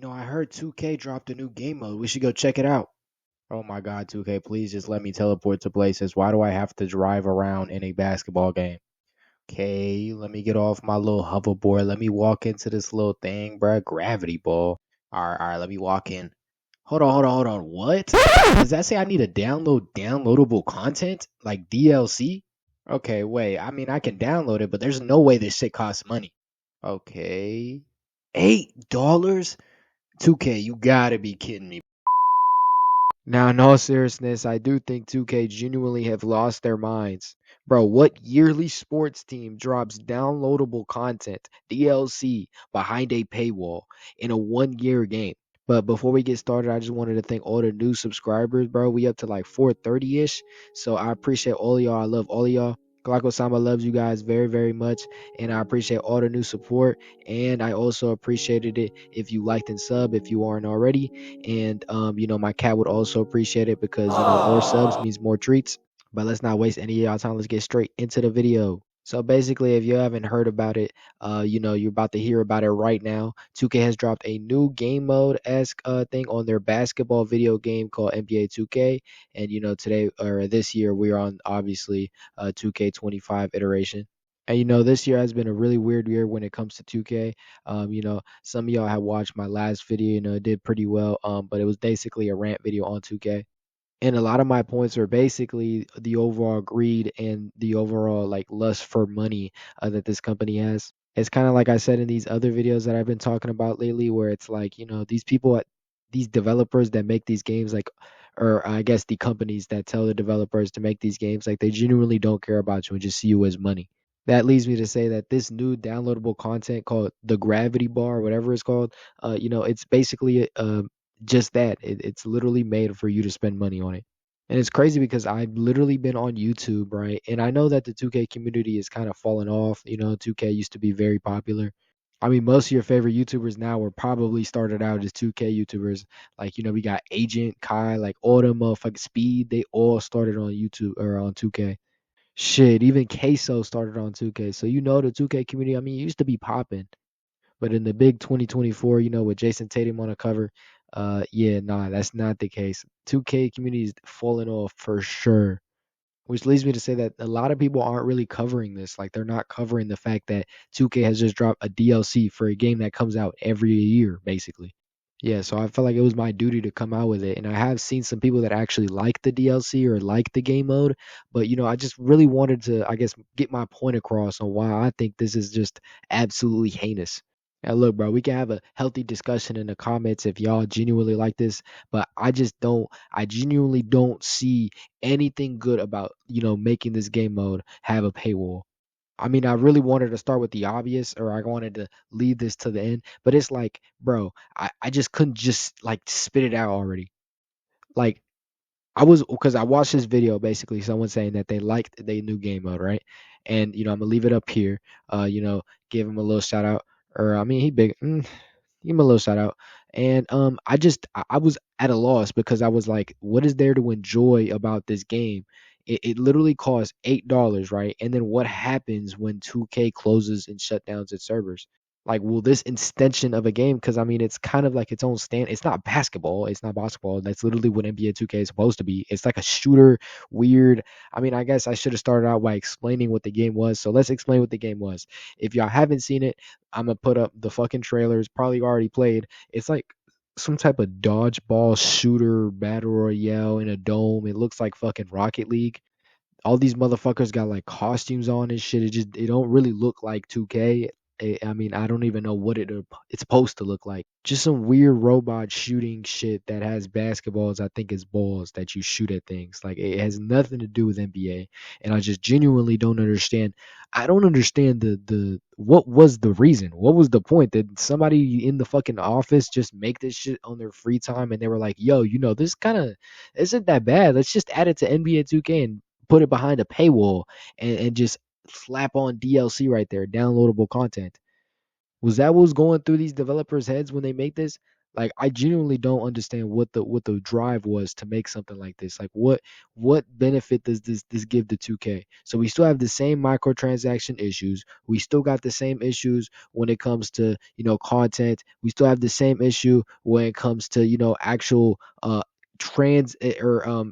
I heard 2K dropped a new game mode. We should go check it out. Oh my God, 2K, please just let me teleport to places. Why do I have to drive around in a basketball game? Okay, let me get off my little hoverboard. Let me walk into this little thing, bruh. Gravity ball. All right, let me walk in. Hold on. What? Does that say I need to download downloadable content? Like DLC? Okay, wait. I mean, I can download it, but there's no way this shit costs money. Okay. $8? 2K, you gotta be kidding me. Now, in all seriousness, I do think 2K genuinely have lost their minds. Bro, what yearly sports team drops downloadable content, DLC, behind a paywall in a 1 year game? But before we get started, I just wanted to thank all the new subscribers, bro. We up to like 430-ish. So I appreciate all of y'all. I love all of y'all. Glocko Sama loves you guys very, very much. And I appreciate all the new support. And I also appreciated it if you liked and sub if you aren't already. And my cat would also appreciate it because more subs means more treats. But let's not waste any of y'all time. Let's get straight into the video. So basically, if you haven't heard about it, you're about to hear about it right now. 2K has dropped a new game mode esque thing on their basketball video game called NBA 2K, and today or this year we're on obviously 2K25 iteration. And this year has been a really weird year when it comes to 2K. Some of y'all have watched my last video. It did pretty well. But it was basically a rant video on 2K. And a lot of my points are basically the overall greed and the overall like lust for money that this company has. It's kind of like I said in these other videos that I've been talking about lately, where it's like, these people, these developers that make these games, like, or I guess the companies that tell the developers to make these games, like they genuinely don't care about you and just see you as money. That leads me to say that this new downloadable content called the Gravity Bar, whatever it's called, it's basically just that. It's literally made for you to spend money on it. And it's crazy because I've literally been on YouTube, right? And I know that the 2K community is kind of falling off. 2K used to be very popular. I mean, most of your favorite YouTubers now were probably started out as 2K YouTubers. Like, we got Agent, Kai, like all them motherfucking Speed. They all started on YouTube or on 2K. Shit, even Queso started on 2K. So the 2K community, I mean, it used to be popping. But in the big 2024, with Jason Tatum on the cover, yeah, nah, that's not the case. 2K community is falling off for sure. Which leads me to say that a lot of people aren't really covering this. Like they're not covering the fact that 2K has just dropped a DLC for a game that comes out every year, basically. Yeah, so I felt like it was my duty to come out with it. And I have seen some people that actually like the DLC or like the game mode, but I just really wanted to, I guess, get my point across on why I think this is just absolutely heinous. Now, look, bro, we can have a healthy discussion in the comments if y'all genuinely like this, but I genuinely don't see anything good about, making this game mode have a paywall. I mean, I really wanted to start with the obvious, or I wanted to leave this to the end, but it's like, bro, I just couldn't just like spit it out already. Like, because I watched this video basically, someone saying that they liked the new game mode, right? And I'm gonna leave it up here. Give him a little shout out, or I mean, he big. Give him a little shout out. And I was at a loss because I was like, what is there to enjoy about this game? It literally costs $8, right? And then what happens when 2K closes and shut down its servers? Like, will this extension of a game? Because I mean, it's kind of like its own stand. It's not basketball. It's not basketball. That's literally what NBA 2K is supposed to be. It's like a shooter, weird. I mean, I guess I should have started out by explaining what the game was. So let's explain what the game was. If y'all haven't seen it, I'm gonna put up the fucking trailers. Probably already played. It's like some type of dodgeball shooter battle royale in a dome. It looks like fucking Rocket League. All these motherfuckers got like costumes on and shit. It don't really look like 2K. I mean, I don't even know what it's supposed to look like. Just some weird robot shooting shit that has basketballs. I think it's balls that you shoot at things. Like it has nothing to do with NBA, and I just genuinely don't understand. I don't understand the what was the reason? What was the point? Did somebody in the fucking office just make this shit on their free time and they were like, "Yo, this kind of isn't that bad. Let's just add it to NBA 2K and put it behind a paywall and just slap on DLC right there, downloadable content." Was that what was going through these developers' heads when they make this? Like I genuinely don't understand what the drive was to make something like this. Like what benefit does this give to 2K? So we still have the same microtransaction issues. We still got the same issues when it comes to, content. We still have the same issue when it comes to, actual or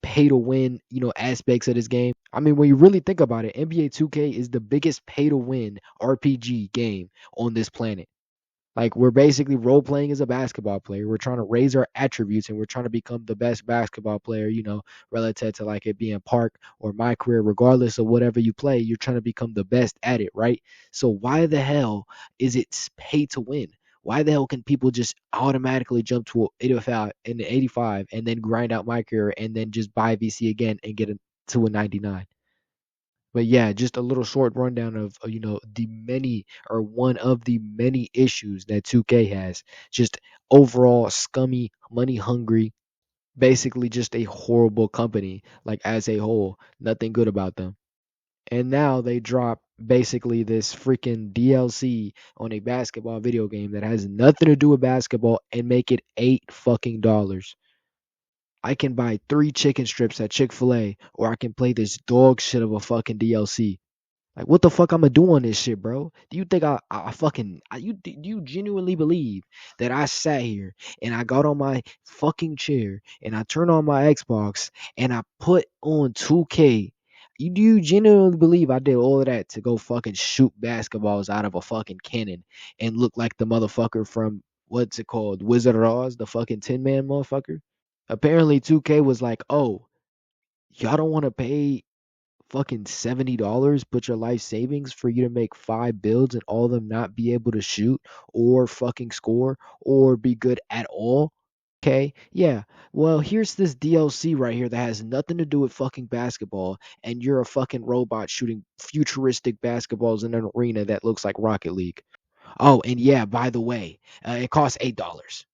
pay to win, aspects of this game. I mean, when you really think about it, NBA 2K is the biggest pay to win RPG game on this planet. Like we're basically role playing as a basketball player. We're trying to raise our attributes and we're trying to become the best basketball player, relative to like it being Park or my career, regardless of whatever you play, you're trying to become the best at it, right? So why the hell is it pay to win? Why the hell can people just automatically jump to 85 and 85 and then grind out my career and then just buy VC again and get to a 99? But yeah, just a little short rundown of the many or one of the many issues that 2K has. Just overall scummy, money hungry, basically just a horrible company, like as a whole. Nothing good about them. And now they drop basically this freaking DLC on a basketball video game that has nothing to do with basketball and make it $8 fucking. I can buy 3 chicken strips at Chick-fil-A or I can play this dog shit of a fucking DLC. Like, what the fuck I'ma do on this shit, bro? Do you think I fucking do you genuinely believe that I sat here and I got on my fucking chair and I turned on my Xbox and I put on 2K? Do you genuinely believe I did all of that to go fucking shoot basketballs out of a fucking cannon and look like the motherfucker from what's it called, Wizard of Oz, the fucking Tin Man motherfucker? Apparently, 2K was like, oh, y'all don't want to pay fucking $70, put your life savings for you to make 5 builds and all of them not be able to shoot or fucking score or be good at all. Okay, yeah. Well, here's this DLC right here that has nothing to do with fucking basketball, and you're a fucking robot shooting futuristic basketballs in an arena that looks like Rocket League. Oh, and yeah, by the way, it costs $8.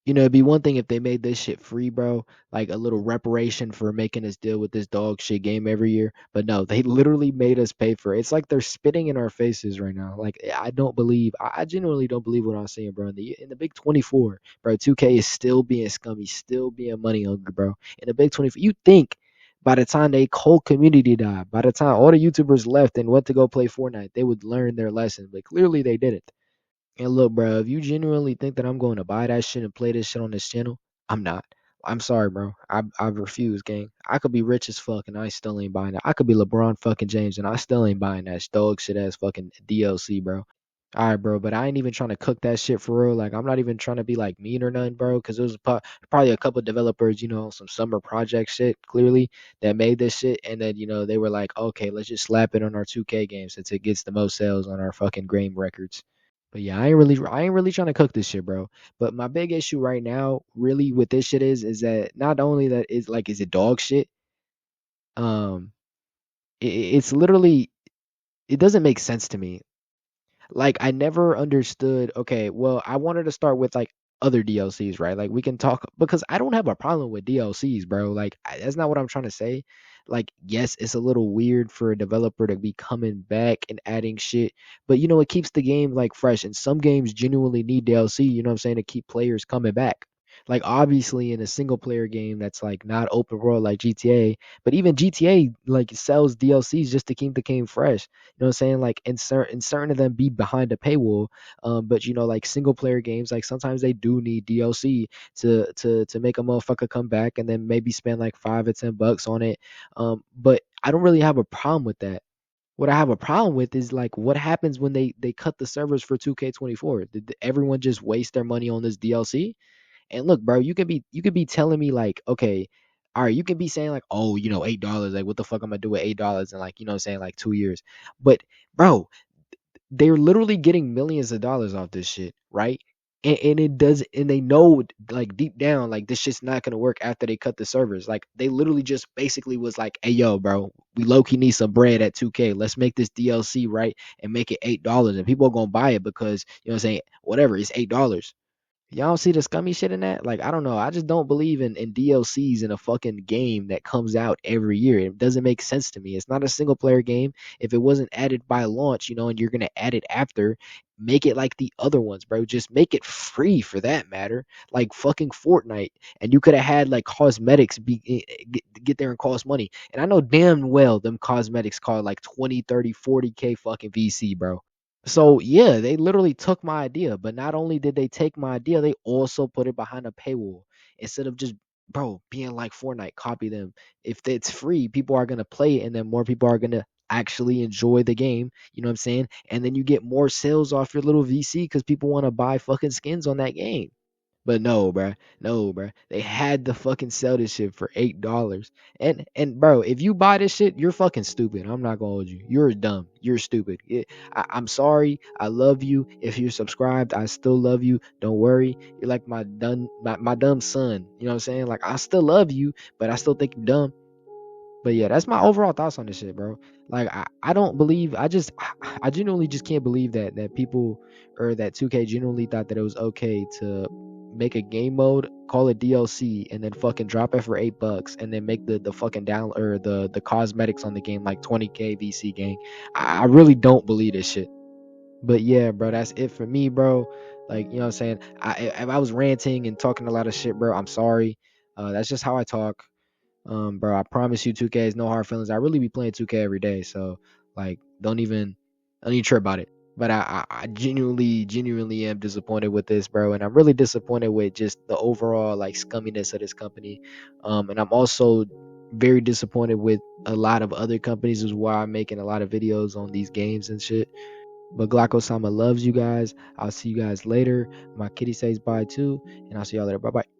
It'd be one thing if they made this shit free, bro. Like a little reparation for making us deal with this dog shit game every year. But no, they literally made us pay for it. It's like they're spitting in our faces right now. Like I don't believe, I genuinely don't believe what I'm seeing, bro. In the Big 24, bro, 2K is still being scummy, still being money hungry, bro. In the Big 24, you think by the time the whole community died, by the time all the YouTubers left and went to go play Fortnite, they would learn their lesson. But clearly they didn't. And look, bro, if you genuinely think that I'm going to buy that shit and play this shit on this channel, I'm not. I'm sorry, bro. I refuse, gang. I could be rich as fuck and I still ain't buying that. I could be LeBron fucking James and I still ain't buying that dog shit ass fucking DLC, bro. All right, bro, but I ain't even trying to cook that shit for real. Like, I'm not even trying to be like mean or nothing, bro, because it was probably a couple developers, some summer project shit, clearly, that made this shit. And then, they were like, okay, let's just slap it on our 2K game since it gets the most sales on our fucking game records. But yeah, I ain't really trying to cook this shit, bro. But my big issue right now, really, with this shit is that not only that is like, is it dog shit? Um, it's literally, it doesn't make sense to me. Like I never understood. Okay, well, I wanted to start with like other DLCs, right? Like we can talk because I don't have a problem with DLCs, bro. Like that's not what I'm trying to say. Like yes, it's a little weird for a developer to be coming back and adding shit, but it keeps the game like fresh. And some games genuinely need DLC. You know what I'm saying, to keep players coming back. Like obviously in a single player game that's like not open world like GTA, but even GTA like sells DLCs just to keep the game fresh. You know what I'm saying? Like in certain of them be behind a paywall. But like single player games, like sometimes they do need DLC to make a motherfucker come back and then maybe spend like $5 or $10 on it. But I don't really have a problem with that. What I have a problem with is like what happens when they cut the servers for 2K24. Did everyone just waste their money on this DLC? And look, bro, you could be telling me like, okay, all right, you can be saying like, oh, $8, like what the fuck I'm gonna do with $8 in like, saying like 2 years. But bro, they're literally getting millions of dollars off this shit, right? And it does, and they know like deep down, like this shit's not gonna work after they cut the servers. Like they literally just basically was like, hey yo, bro, we low key need some bread at 2K. Let's make this DLC, right? And make it $8. And people are gonna buy it because, what I'm saying, whatever, it's $8. Y'all don't see the scummy shit in that? Like, I don't know. I just don't believe in DLCs in a fucking game that comes out every year. It doesn't make sense to me. It's not a single player game. If it wasn't added by launch, and you're gonna add it after, make it like the other ones, bro. Just make it free for that matter. Like fucking Fortnite. And you could have had like cosmetics get there and cost money. And I know damn well them cosmetics cost like 20, 30, 40K fucking VC, bro. So yeah, they literally took my idea, but not only did they take my idea, they also put it behind a paywall instead of just being like Fortnite, copy them. If it's free, people are gonna play it, and then more people are gonna actually enjoy the game. You know what I'm saying? And then you get more sales off your little VC because people want to buy fucking skins on that game. But no, bruh. No, bruh. They had to fucking sell this shit for $8. And bro, if you buy this shit, you're fucking stupid. I'm not gonna hold you. You're dumb. You're stupid. I'm sorry. I love you. If you're subscribed, I still love you. Don't worry. You're like my dumb son. You know what I'm saying? Like I still love you, but I still think you're dumb. But yeah, that's my overall thoughts on this shit, bro. Like I don't believe I genuinely just can't believe that people or that 2K genuinely thought that it was okay to make a game mode, call it DLC, and then fucking drop it for $8 and then make the fucking down or the cosmetics on the game like 20K VC gang. I really don't believe this shit. But yeah, bro, that's it for me, bro. Like, you know what I'm saying? If I was ranting and talking a lot of shit, bro, I'm sorry. That's just how I talk. Bro, I promise you 2K is no hard feelings. I really be playing 2K every day, so like don't even trip about it. But I genuinely am disappointed with this, bro, and I'm really disappointed with just the overall like scumminess of this company. And I'm also very disappointed with a lot of other companies as well. I'm making a lot of videos on these games and shit. But Glocko Sama loves you guys. I'll see you guys later. My kitty says bye too, and I'll see y'all later. Bye bye.